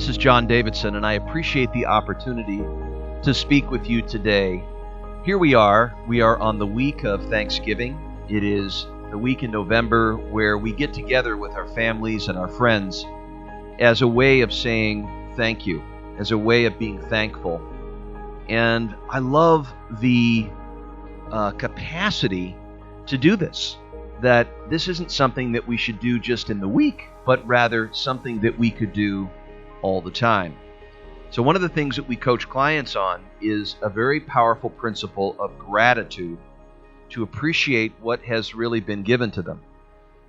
This is John Davidson, and I appreciate the opportunity to speak with you today. Here we are on the week of Thanksgiving. It is the week in November where we get together with our families and our friends as a way of saying thank you, as a way of being thankful. And I love the capacity to do this, that this isn't something that we should do just in the week, but rather something that we could do all the time. So one of the things that we coach clients on is a very powerful principle of gratitude, to appreciate what has really been given to them.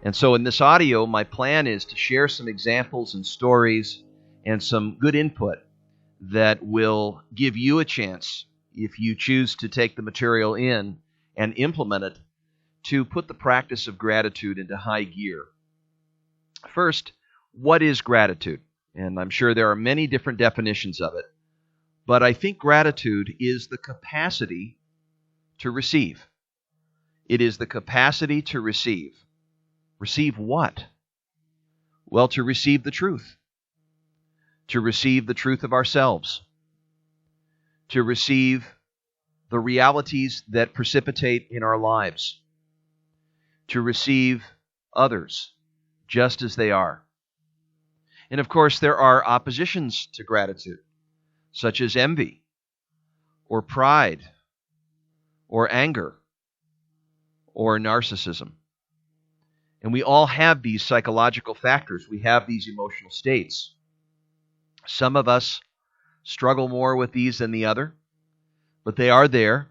And so in this audio, my plan is to share some examples and stories and some good input that will give you a chance, if you choose to take the material in and implement it, to put the practice of gratitude into high gear. First, what is gratitude? And I'm sure there are many different definitions of it, but I think gratitude is the capacity to receive. It is the capacity to receive. Receive what? Well, to receive the truth. To receive the truth of ourselves. To receive the realities that precipitate in our lives. To receive others just as they are. And of course, there are oppositions to gratitude, such as envy, or pride, or anger, or narcissism. And we all have these psychological factors. We have these emotional states. Some of us struggle more with these than the other, but they are there.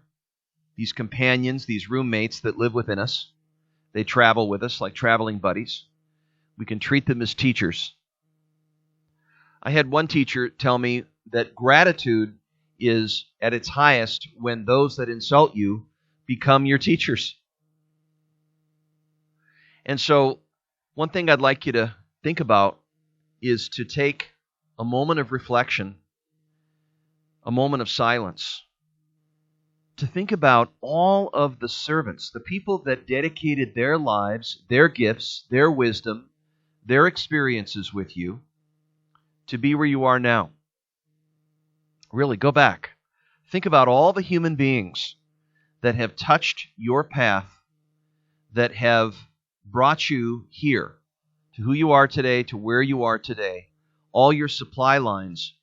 These companions, these roommates that live within us, they travel with us like traveling buddies. We can treat them as teachers. I had one teacher tell me that gratitude is at its highest when those that insult you become your teachers. And so one thing I'd like you to think about is to take a moment of reflection, a moment of silence, to think about all of the servants, the people that dedicated their lives, their gifts, their wisdom, their experiences with you, to be where you are now. Really, go back. Think about all the human beings that have touched your path, that have brought you here, to who you are today, to where you are today. All your supply lines,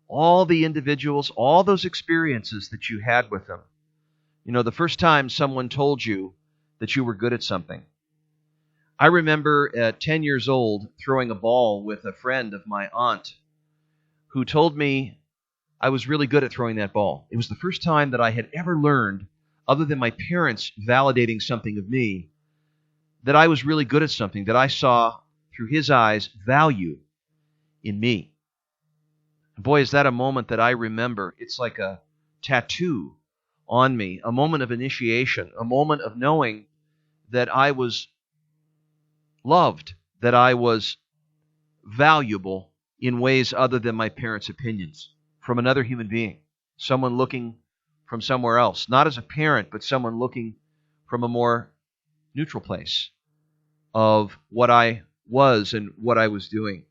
all the individuals, all those experiences that you had with them. You know, the first time someone told you that you were good at something. I remember at 10 years old throwing a ball with a friend of my aunt who told me I was really good at throwing that ball. It was the first time that I had ever learned, other than my parents validating something of me, that I was really good at something, that I saw through his eyes value in me. And boy, is that a moment that I remember. It's like a tattoo on me, a moment of initiation, a moment of knowing that I was loved, that I was valuable in ways other than my parents' opinions, from another human being, someone looking from somewhere else, not as a parent, but someone looking from a more neutral place of what I was and what I was doing.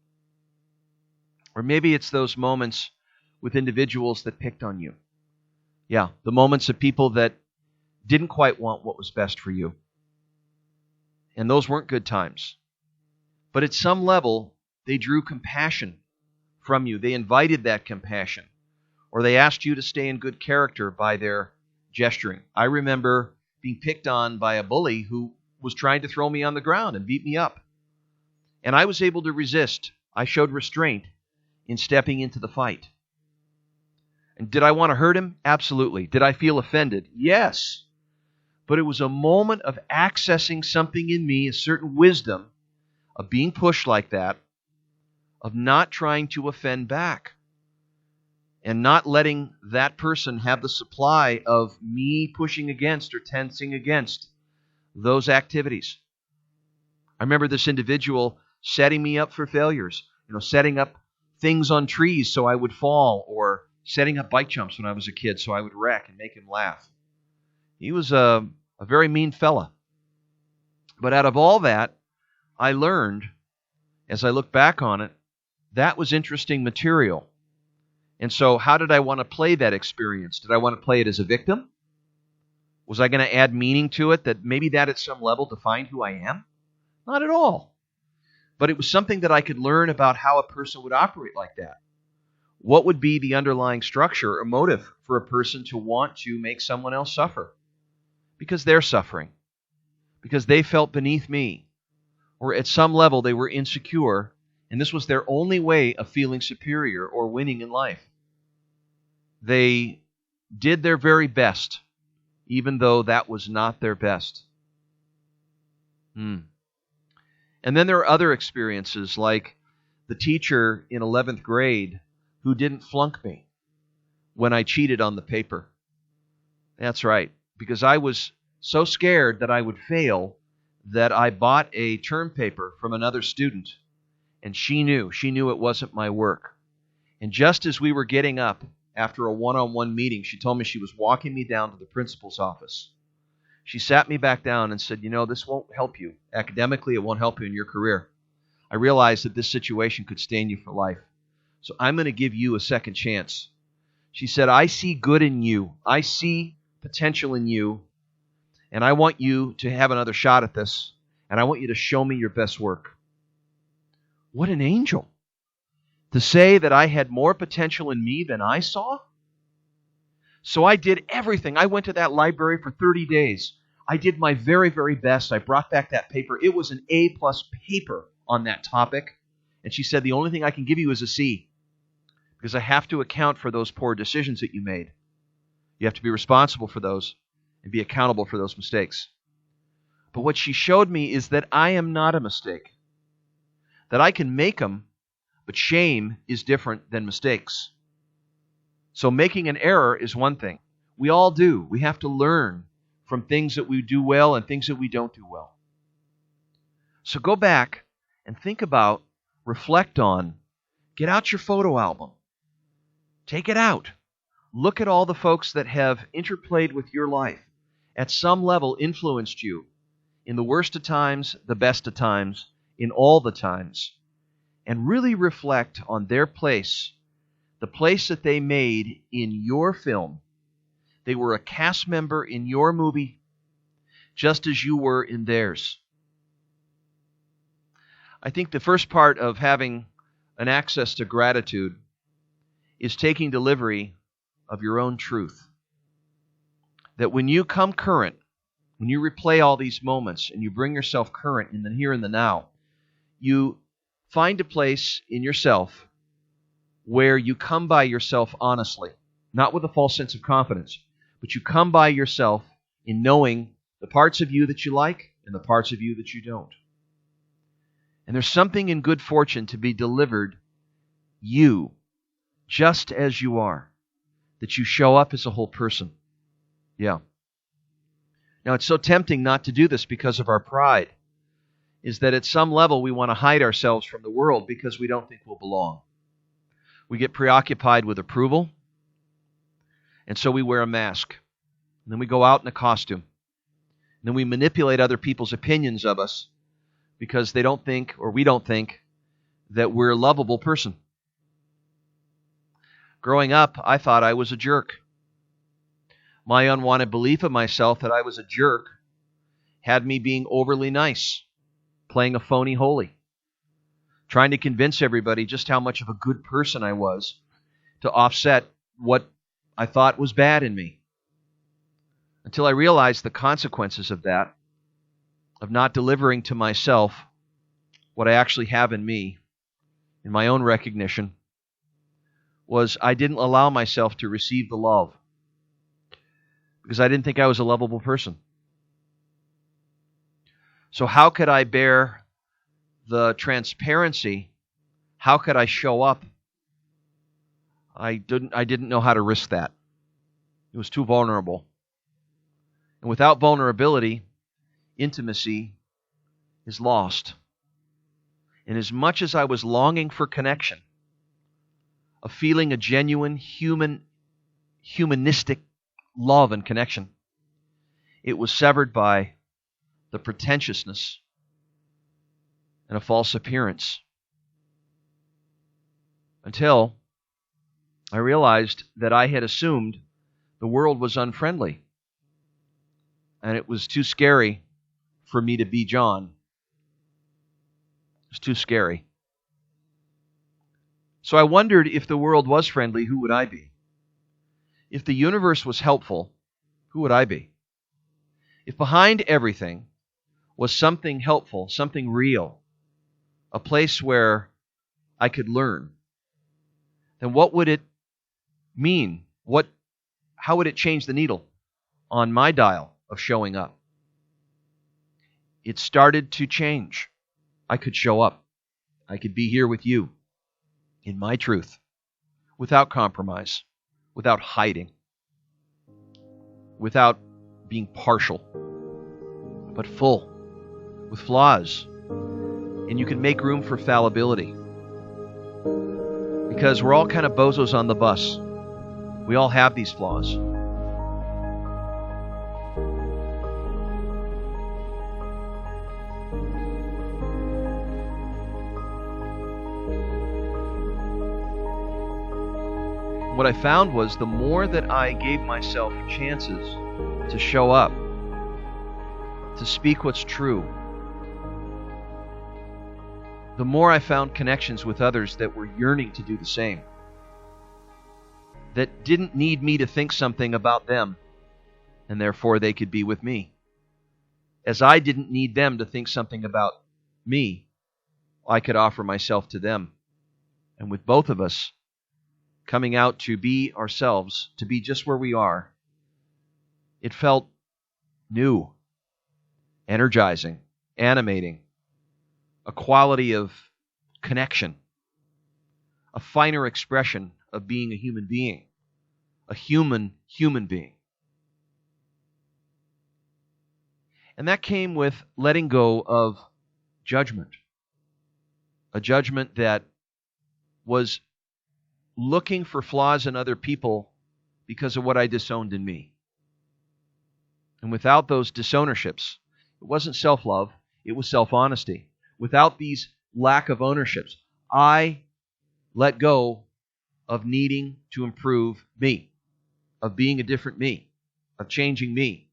Or maybe it's those moments with individuals that picked on you. Yeah, the moments of people that didn't quite want what was best for you. And those weren't good times. But at some level, they drew compassion from you. They invited that compassion. Or they asked you to stay in good character by their gesturing. I remember being picked on by a bully who was trying to throw me on the ground and beat me up. And I was able to resist. I showed restraint in stepping into the fight. And did I want to hurt him? Absolutely. Did I feel offended? Yes. But it was a moment of accessing something in me, a certain wisdom of being pushed like that, of not trying to offend back, and not letting that person have the supply of me pushing against or tensing against those activities. I remember this individual setting me up for failures, setting up things on trees so I would fall, or setting up bike jumps when I was a kid so I would wreck and make him laugh. He was a very mean fella. But out of all that, I learned, as I look back on it, that was interesting material. And so how did I want to play that experience? Did I want to play it as a victim? Was I going to add meaning to it that maybe that at some level defined who I am? Not at all. But it was something that I could learn about how a person would operate like that. What would be the underlying structure or motive for a person to want to make someone else suffer? Because they're suffering. Because they felt beneath me. Or at some level they were insecure, and this was their only way of feeling superior or winning in life. They did their very best, even though that was not their best. And then there are other experiences, like the teacher in 11th grade who didn't flunk me when I cheated on the paper. That's right, because I was so scared that I would fail that I bought a term paper from another student, and she knew it wasn't my work. And just as we were getting up after a one-on-one meeting, she told me she was walking me down to the principal's office. She sat me back down and said, this won't help you. Academically, it won't help you in your career. I realize that this situation could stain you for life. So I'm going to give you a second chance. She said, I see good in you. I see potential in you. And I want you to have another shot at this. And I want you to show me your best work. What an angel. To say that I had more potential in me than I saw? So I did everything. I went to that library for 30 days. I did my very, very best. I brought back that paper. It was an A+ paper on that topic. And she said, the only thing I can give you is a C, because I have to account for those poor decisions that you made. You have to be responsible for those and be accountable for those mistakes. But what she showed me is that I am not a mistake, that I can make them, but shame is different than mistakes. So making an error is one thing. We all do. We have to learn from things that we do well and things that we don't do well. So go back and think about, reflect on, get out your photo album. Take it out. Look at all the folks that have interplayed with your life, at some level influenced you, in the worst of times, the best of times, in all the times, and really reflect on their place, the place that they made in your film. They were a cast member in your movie, just as you were in theirs. I think the first part of having an access to gratitude is taking delivery of your own truth. That when you come current, when you replay all these moments and you bring yourself current in the here and the now, you find a place in yourself where you come by yourself honestly, not with a false sense of confidence, but you come by yourself in knowing the parts of you that you like and the parts of you that you don't. And there's something in good fortune to be delivered, you, just as you are, that you show up as a whole person. Yeah. Now, it's so tempting not to do this because of our pride, is that at some level we want to hide ourselves from the world because we don't think we'll belong. We get preoccupied with approval, and so we wear a mask. And then we go out in a costume. And then we manipulate other people's opinions of us because they don't think, or we don't think, that we're a lovable person. Growing up, I thought I was a jerk. My unwanted belief of myself that I was a jerk had me being overly nice, playing a phony holy, trying to convince everybody just how much of a good person I was to offset what I thought was bad in me. Until I realized the consequences of that, of not delivering to myself what I actually have in me, in my own recognition, was I didn't allow myself to receive the love because I didn't think I was a lovable person. So how could I bear the transparency? How could I show up? I didn't know how to risk that. It was too vulnerable. And without vulnerability, intimacy is lost. And as much as I was longing for connection, of feeling a genuine humanistic love and connection, it was severed by the pretentiousness and a false appearance. until I realized that I had assumed the world was unfriendly, and it was too scary for me to be John. It was too scary. So I wondered, if the world was friendly, who would I be? If the universe was helpful, who would I be? If behind everything was something helpful, something real, a place where I could learn, then what would it mean? How would it change the needle on my dial of showing up? It started to change. I could show up. I could be here with you in my truth, without compromise, without hiding, without being partial, but full, with flaws. And you can make room for fallibility, because we're all kind of bozos on the bus. We all have these flaws. What I found was, the more that I gave myself chances to show up, to speak what's true, the more I found connections with others that were yearning to do the same, that didn't need me to think something about them, and therefore they could be with me. As I didn't need them to think something about me, I could offer myself to them. And with both of us coming out to be ourselves, to be just where we are, it felt new, energizing, animating, a quality of connection, a finer expression of being a human being, a human being. And that came with letting go of judgment, a judgment that was looking for flaws in other people because of what I disowned in me. And without those disownerships, it wasn't self-love, it was self-honesty. Without these lack of ownerships, I let go of needing to improve me, of being a different me, of changing me,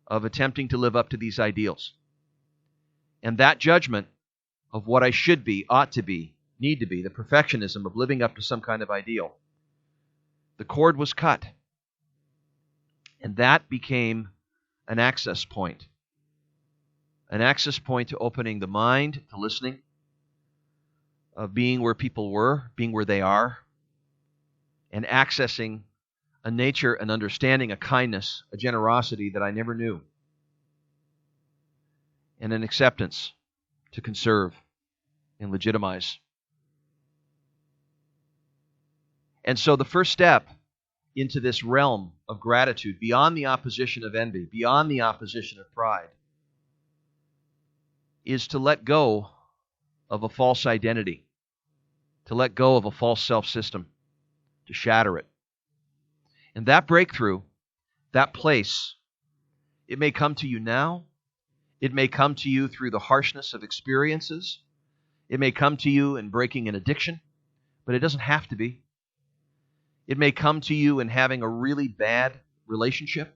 of attempting to live up to these ideals. And that judgment of what I should be, ought to be, need to be, the perfectionism of living up to some kind of ideal, the cord was cut. And that became an access point. An access point to opening the mind, to listening, of being where people were, being where they are, and accessing a nature, an understanding, a kindness, a generosity that I never knew, and an acceptance to conserve and legitimize. And so the first step into this realm of gratitude, beyond the opposition of envy, beyond the opposition of pride, is to let go of a false identity, to let go of a false self-system, to shatter it. And that breakthrough, that place, it may come to you now. It may come to you through the harshness of experiences. It may come to you in breaking an addiction, but it doesn't have to be. It may come to you in having a really bad relationship,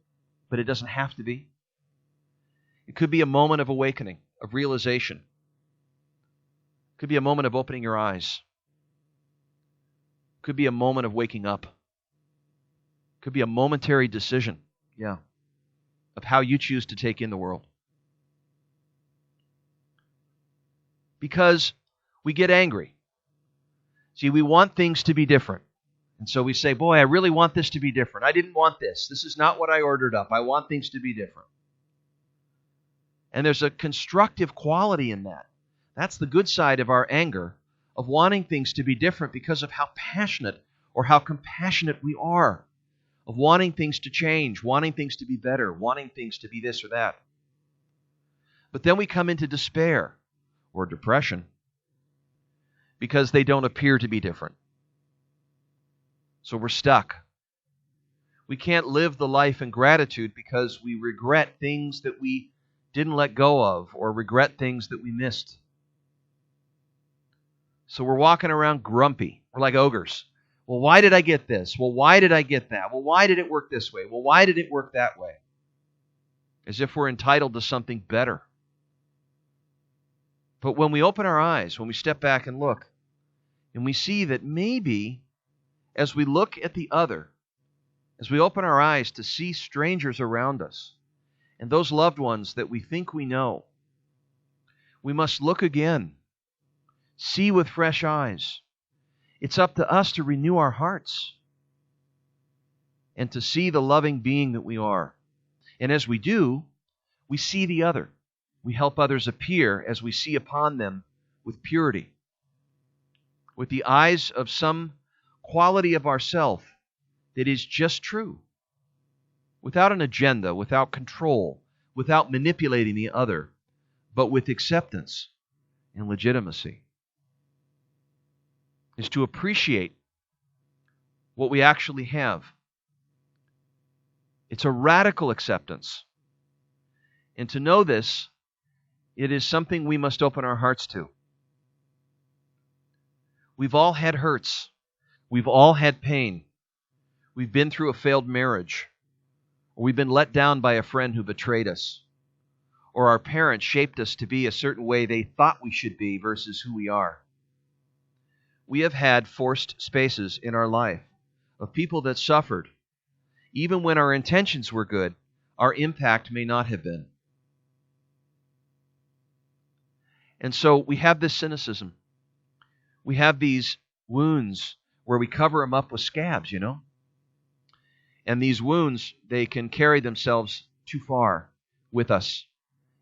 but it doesn't have to be. It could be a moment of awakening, of realization. It could be a moment of opening your eyes. It could be a moment of waking up. It could be a momentary decision, of how you choose to take in the world. Because we get angry. See, we want things to be different. And so we say, boy, I really want this to be different. I didn't want this. This is not what I ordered up. I want things to be different. And there's a constructive quality in that. That's the good side of our anger, of wanting things to be different because of how passionate or how compassionate we are, of wanting things to change, wanting things to be better, wanting things to be this or that. But then we come into despair or depression because they don't appear to be different. So we're stuck. We can't live the life in gratitude because we regret things that we didn't let go of or regret things that we missed. So we're walking around grumpy. We're like ogres. Well, why did I get this? Well, why did I get that? Well, why did it work this way? Well, why did it work that way? As if we're entitled to something better. But when we open our eyes, when we step back and look, and we see that maybe as we look at the other, as we open our eyes to see strangers around us and those loved ones that we think we know, we must look again, see with fresh eyes. It's up to us to renew our hearts and to see the loving being that we are. And as we do, we see the other. We help others appear as we see upon them with purity, with the eyes of some quality of ourself that is just true, without an agenda, without control, without manipulating the other, but with acceptance and legitimacy. Is to appreciate what we actually have. It's a radical acceptance. And to know this, it is something we must open our hearts to. We've all had hurts. We've all had pain. We've been through a failed marriage. Or we've been let down by a friend who betrayed us. Or our parents shaped us to be a certain way they thought we should be versus who we are. We have had forced spaces in our life of people that suffered. Even when our intentions were good, our impact may not have been. And so we have this cynicism. We have these wounds where we cover them up with scabs, you know. And these wounds, they can carry themselves too far with us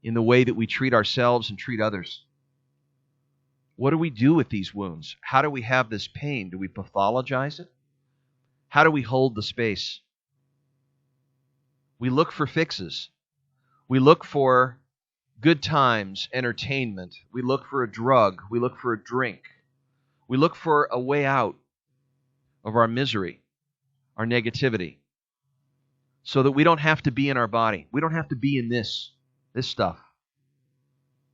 in the way that we treat ourselves and treat others. What do we do with these wounds? How do we have this pain? Do we pathologize it? How do we hold the space? We look for fixes. We look for good times, entertainment. We look for a drug. We look for a drink. We look for a way out of our misery, our negativity, so that we don't have to be in our body. We don't have to be in this stuff.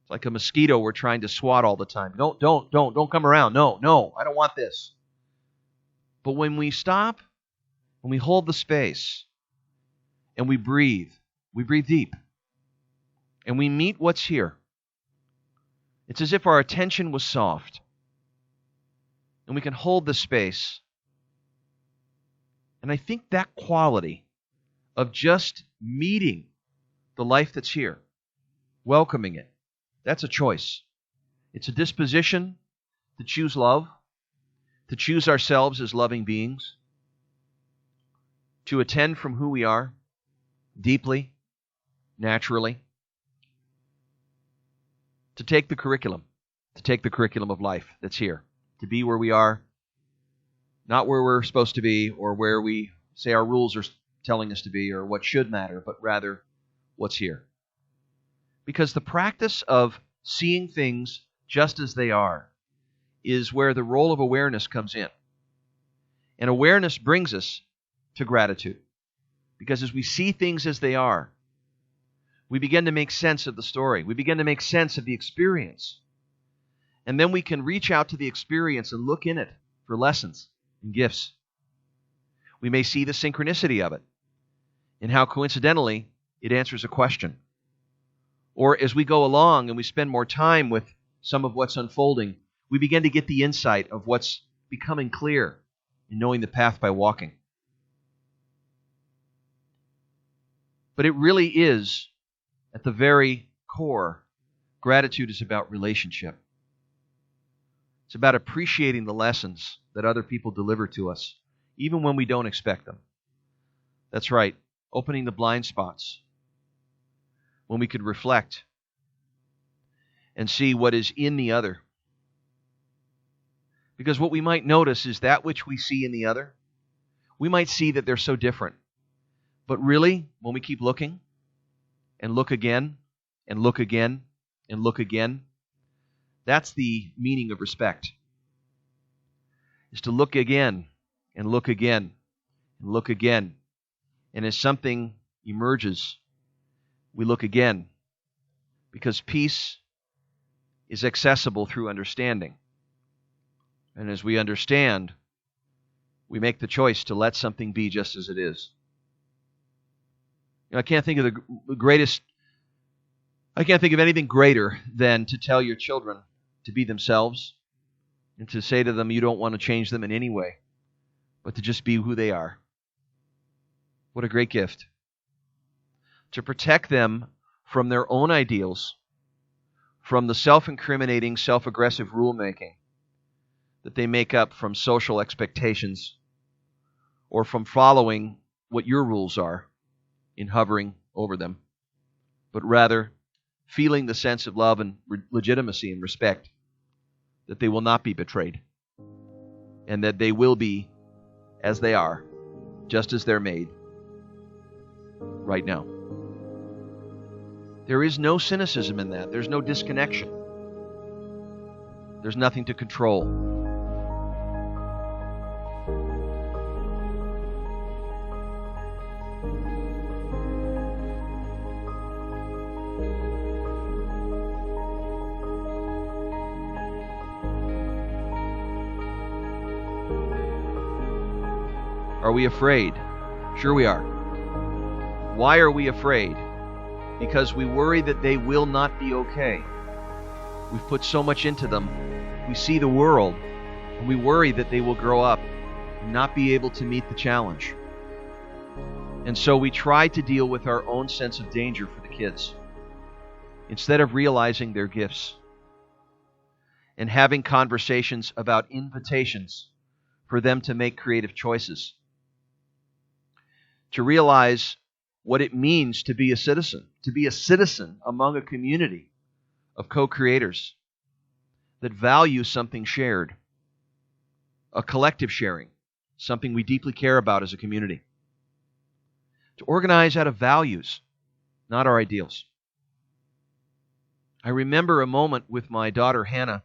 It's like a mosquito we're trying to swat all the time. Don't come around. No, I don't want this. But when we stop, when we hold the space, and we breathe deep, and we meet what's here, it's as if our attention was soft, and we can hold the space. And I think that quality of just meeting the life that's here, welcoming it, that's a choice. It's a disposition to choose love, to choose ourselves as loving beings, to attend from who we are, deeply, naturally, to take the curriculum of life that's here, to be where we are, not where we're supposed to be or where we say our rules are telling us to be or what should matter, but rather what's here. Because the practice of seeing things just as they are is where the role of awareness comes in. And awareness brings us to gratitude. Because as we see things as they are, we begin to make sense of the story. We begin to make sense of the experience. And then we can reach out to the experience and look in it for lessons and gifts. We may see the synchronicity of it and how coincidentally it answers a question. Or as we go along and we spend more time with some of what's unfolding, we begin to get the insight of what's becoming clear and knowing the path by walking. But it really is, at the very core, gratitude is about relationship. It's about appreciating the lessons that other people deliver to us, even when we don't expect them. That's right, opening the blind spots, when we could reflect and see what is in the other. Because what we might notice is that which we see in the other, we might see that they're so different. But really, when we keep looking, and look again, and look again, and look again, that's the meaning of respect. Is to look again, and look again, and look again. And as something emerges, we look again. Because peace is accessible through understanding. And as we understand, we make the choice to let something be just as it is. I can't think of I can't think of anything greater than to tell your children to be themselves and to say to them you don't want to change them in any way, but to just be who they are. What a great gift. To protect them from their own ideals, from the self-incriminating, self-aggressive rule-making that they make up from social expectations or from following what your rules are in hovering over them, but rather feeling the sense of love and legitimacy and respect that they will not be betrayed and that they will be as they are, just as they're made right now. There is no cynicism in that. There's no disconnection. There's nothing to control. Are we afraid? Sure we are. Why are we afraid? Because we worry that they will not be okay. We've put so much into them. We see the world, and we worry that they will grow up and not be able to meet the challenge. And so we try to deal with our own sense of danger for the kids, instead of realizing their gifts and having conversations about invitations for them to make creative choices, to realize what it means to be a citizen among a community of co-creators that value something shared, a collective sharing, something we deeply care about as a community. To organize out of values, not our ideals. I remember a moment with my daughter Hannah.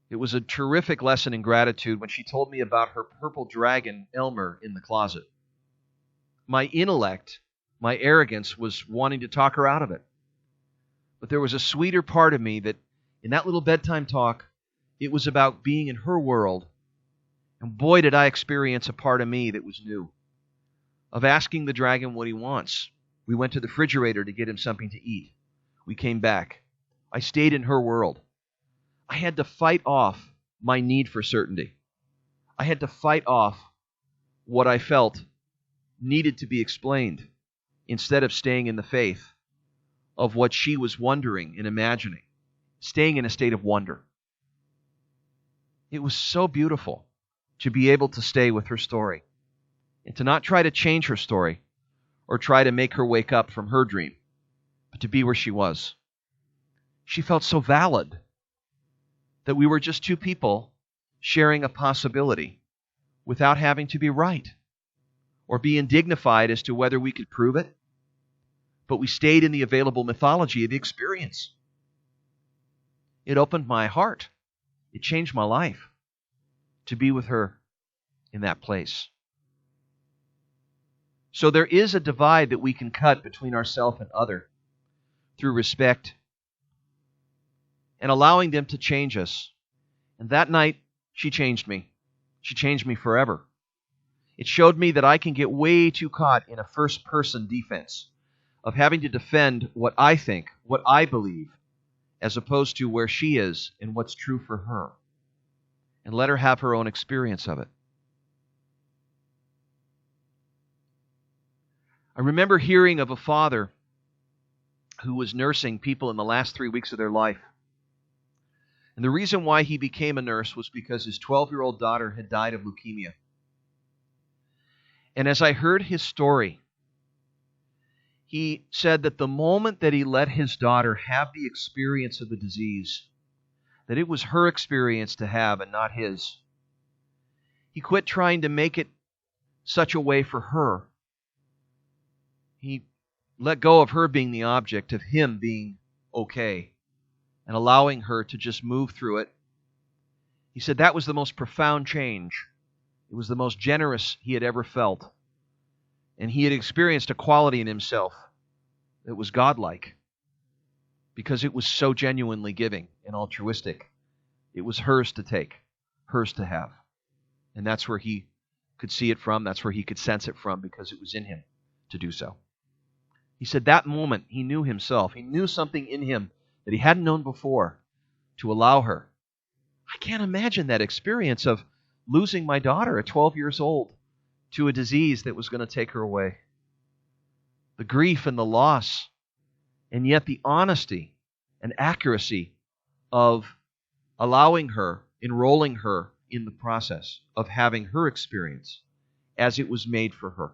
It was a terrific lesson in gratitude when she told me about her purple dragon, Elmer, in the closet. My intellect, my arrogance was wanting to talk her out of it. But there was a sweeter part of me that in that little bedtime talk, it was about being in her world. And boy, did I experience a part of me that was new. Of asking the dragon what he wants. We went to the refrigerator to get him something to eat. We came back. I stayed in her world. I had to fight off my need for certainty. I had to fight off what I felt needed to be explained instead of staying in the faith of what she was wondering and imagining, staying in a state of wonder. It was so beautiful to be able to stay with her story and to not try to change her story or try to make her wake up from her dream, but to be where she was. She felt so valid that we were just two people sharing a possibility without having to be right or being dignified as to whether we could prove it, but we stayed in the available mythology of the experience. It opened my heart. It changed my life to be with her in that place. So there is a divide that we can cut between ourselves and other through respect and allowing them to change us. And that night, she changed me. She changed me forever. It showed me that I can get way too caught in a first-person defense of having to defend what I think, what I believe, as opposed to where she is and what's true for her. And let her have her own experience of it. I remember hearing of a father who was nursing people in the last 3 weeks of their life. And the reason why he became a nurse was because his 12-year-old daughter had died of leukemia. And as I heard his story, he said that the moment that he let his daughter have the experience of the disease, that it was her experience to have and not his, he quit trying to make it such a way for her. He let go of her being the object of him being okay and allowing her to just move through it. He said that was the most profound change. It was the most generous he had ever felt. And he had experienced a quality in himself that was godlike because it was so genuinely giving and altruistic. It was hers to take. hers to have. And that's where he could see it from. That's where he could sense it from, because it was in him to do so. He said that moment he knew himself. He knew something in him that he hadn't known before to allow her. I can't imagine that experience of losing my daughter at 12 years old to a disease that was going to take her away. The grief and the loss, and yet the honesty and accuracy of allowing her, enrolling her in the process of having her experience as it was made for her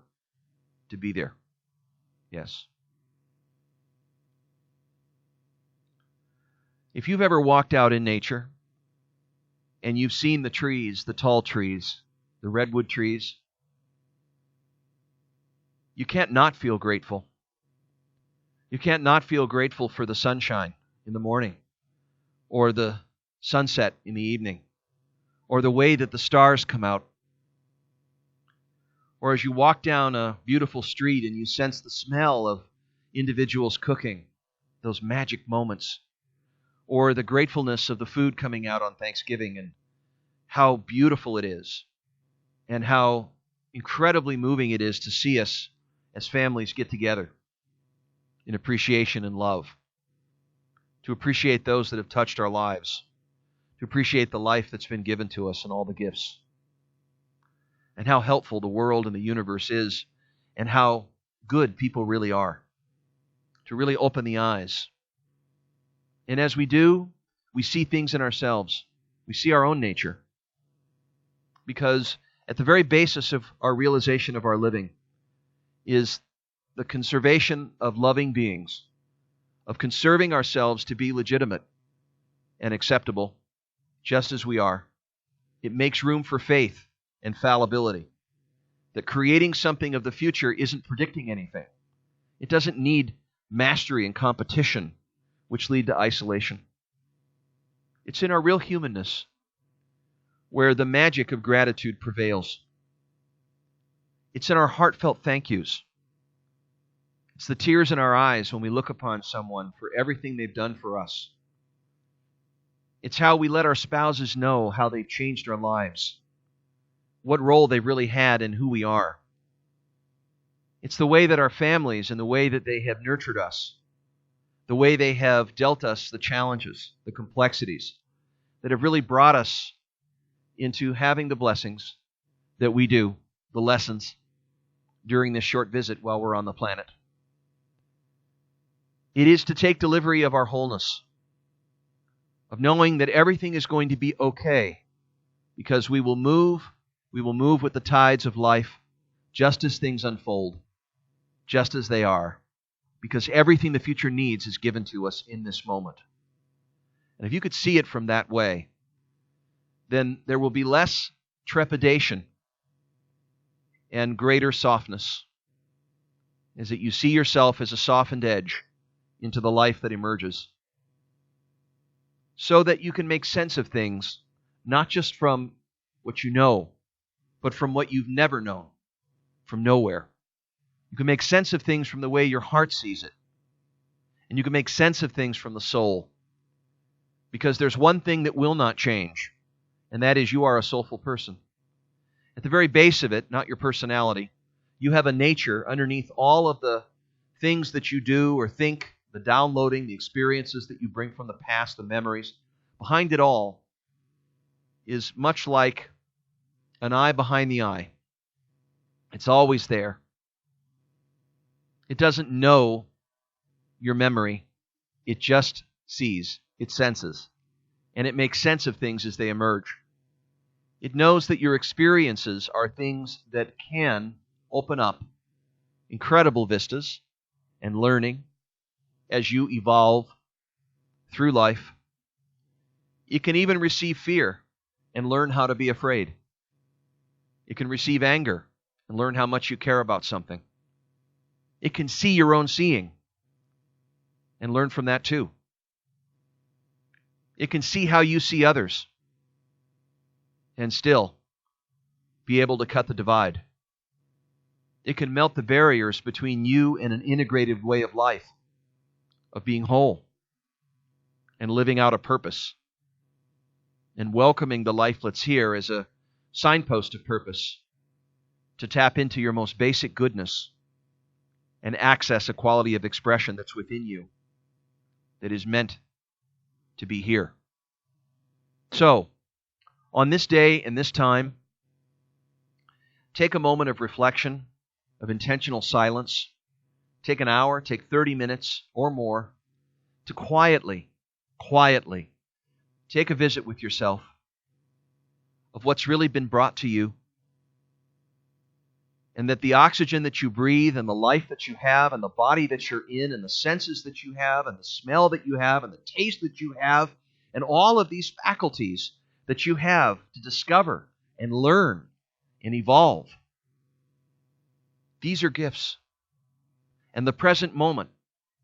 to be there. Yes. If you've ever walked out in nature and you've seen the trees, the tall trees, the redwood trees, you can't not feel grateful. You can't not feel grateful for the sunshine in the morning, or the sunset in the evening, or the way that the stars come out. Or as you walk down a beautiful street and you sense the smell of individuals cooking, those magic moments. Or the gratefulness of the food coming out on Thanksgiving, and how beautiful it is, and how incredibly moving it is to see us as families get together in appreciation and love, to appreciate those that have touched our lives, to appreciate the life that's been given to us and all the gifts, and how helpful the world and the universe is, and how good people really are, to really open the eyes. And as we do, we see things in ourselves. We see our own nature. Because at the very basis of our realization of our living is the conservation of loving beings, of conserving ourselves to be legitimate and acceptable, just as we are. It makes room for faith and fallibility. That creating something of the future isn't predicting anything. It doesn't need mastery and competition, which lead to isolation. It's in our real humanness where the magic of gratitude prevails. It's in our heartfelt thank yous. It's the tears in our eyes when we look upon someone for everything they've done for us. It's how we let our spouses know how they've changed our lives, what role they've really had in who we are. It's the way that our families and the way that they have nurtured us, the way they have dealt us the challenges, the complexities that have really brought us into having the blessings that we do, the lessons during this short visit while we're on the planet. It is to take delivery of our wholeness, of knowing that everything is going to be okay, because we will move with the tides of life just as things unfold, just as they are, because everything the future needs is given to us in this moment. And if you could see it from that way, then there will be less trepidation and greater softness, is that you see yourself as a softened edge into the life that emerges, so that you can make sense of things, not just from what you know, but from what you've never known, from nowhere. You can make sense of things from the way your heart sees it. And you can make sense of things from the soul. Because there's one thing that will not change, and that is you are a soulful person. At the very base of it, not your personality, you have a nature underneath all of the things that you do or think, the downloading, the experiences that you bring from the past, the memories. Behind it all is much like an eye behind the eye. It's always there. It doesn't know your memory. It just sees. It senses. And it makes sense of things as they emerge. It knows that your experiences are things that can open up incredible vistas and learning as you evolve through life. It can even receive fear and learn how to be afraid. It can receive anger and learn how much you care about something. It can see your own seeing and learn from that too. It can see how you see others and still be able to cut the divide. It can melt the barriers between you and an integrated way of life, of being whole and living out a purpose and welcoming the lifelets here as a signpost of purpose to tap into your most basic goodness and access a quality of expression that's within you that is meant to be here. So, on this day and this time, take a moment of reflection, of intentional silence. Take an hour, take 30 minutes or more to quietly take a visit with yourself of what's really been brought to you, and that the oxygen that you breathe and the life that you have and the body that you're in and the senses that you have and the smell that you have and the taste that you have and all of these faculties that you have to discover and learn and evolve, these are gifts. And the present moment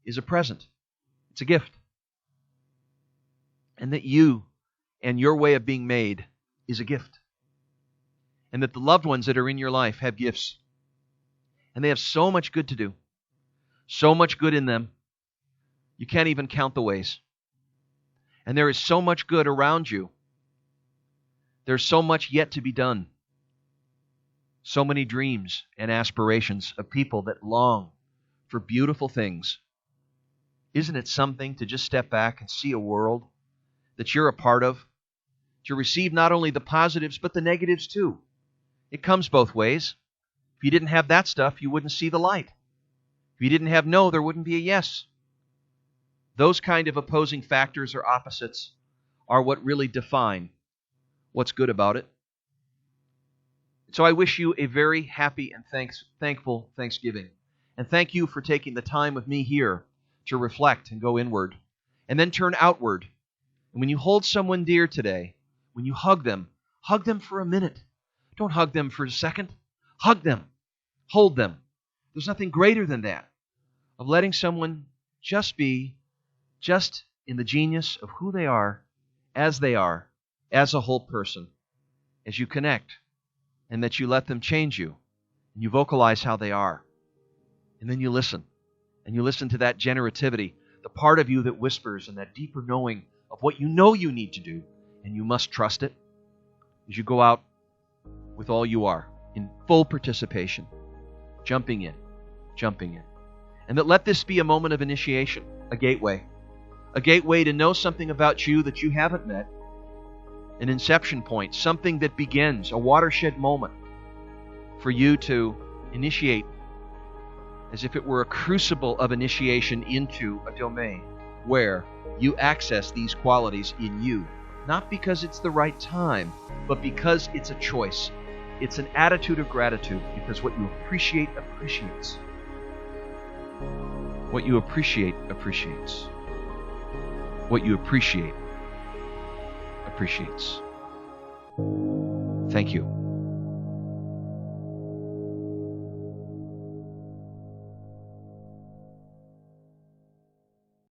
is a present. It's a gift. And that you and your way of being made is a gift. And that the loved ones that are in your life have gifts. And they have so much good to do. So much good in them. You can't even count the ways. And there is so much good around you. There's so much yet to be done. So many dreams and aspirations of people that long for beautiful things. Isn't it something to just step back and see a world that you're a part of? To receive not only the positives, but the negatives too. It comes both ways. If you didn't have that stuff, you wouldn't see the light. If you didn't have no, there wouldn't be a yes. Those kind of opposing factors or opposites are what really define what's good about it. So I wish you a very happy and thankful Thanksgiving. And thank you for taking the time with me here to reflect and go inward. And then turn outward. And when you hold someone dear today, when you hug them for a minute. Don't hug them for a second. Hug them. Hold them. There's nothing greater than that, of letting someone just be, just in the genius of who they are, as a whole person, as you connect, and that you let them change you, and you vocalize how they are. And then you listen, and you listen to that generativity, the part of you that whispers, and that deeper knowing of what you know you need to do, and you must trust it, as you go out with all you are, in full participation, jumping in. And that let this be a moment of initiation, a gateway to know something about you that you haven't met, an inception point, something that begins, a watershed moment for you to initiate, as if it were a crucible of initiation into a domain where you access these qualities in you, not because it's the right time, but because it's a choice. It's an attitude of gratitude, because what you appreciate appreciates. What you appreciate appreciates. What you appreciate appreciates. Thank you.